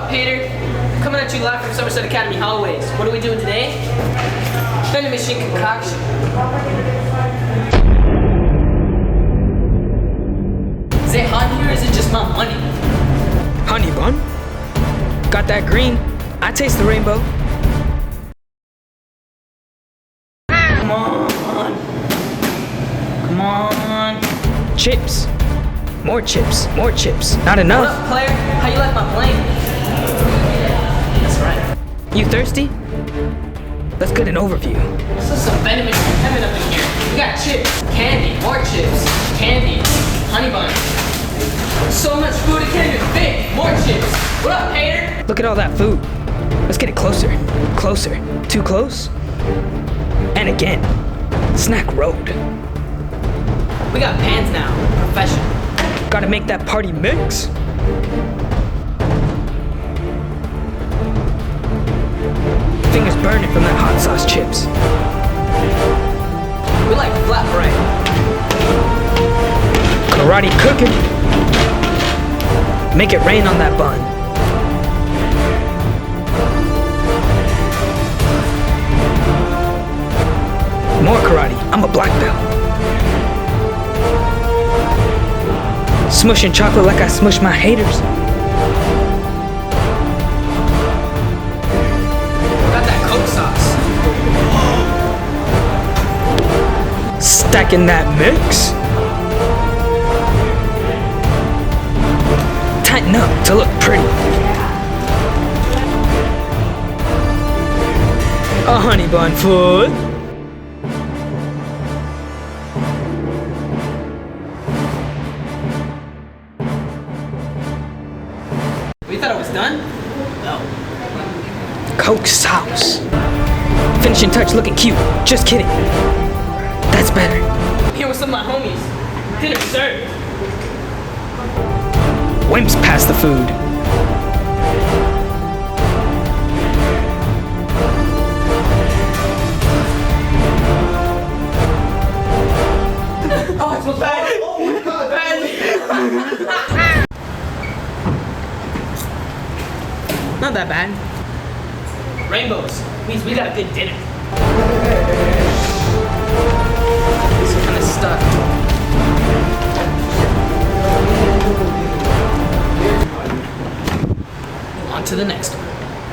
up, Peter? Coming at you live from Somerset Academy hallways. What are we doing today? Vending machine concoction. Is it hot here or is it just my money? Honey bun? Got that green? I taste the rainbow. Come on. Come on. Chips. More chips. More chips. Not enough. What up, player? How you like my plane? That's right. You thirsty? Let's get an overview. This is some vending machine heaven up in here. We got chips, candy, more chips, candy, honey bun. So much food it can't even fit. More chips. What up, hater? Look at all that food. Let's get it closer. Closer. Too close? And again. Snack Road. We got pans now. Professional. Gotta make that party mix. Fingers burning from that hot sauce chips. We like flatbread. Karate cooking. Make it rain on that bun. More karate. I'm a black belt. Smushing chocolate like I smush my haters. Got that Coke sauce. Stacking that mix. Tighten up to look pretty. A honey bun food. We thought it was done? No. Coke sauce. Finishing touch looking cute. Just kidding. That's better. I'm here with some of my homies. Dinner served. Wimps pass the food. Oh, it smells bad. Oh my god, bad. Not that bad. Rainbows means we got a good dinner. It's kind of stuck. On to the next one.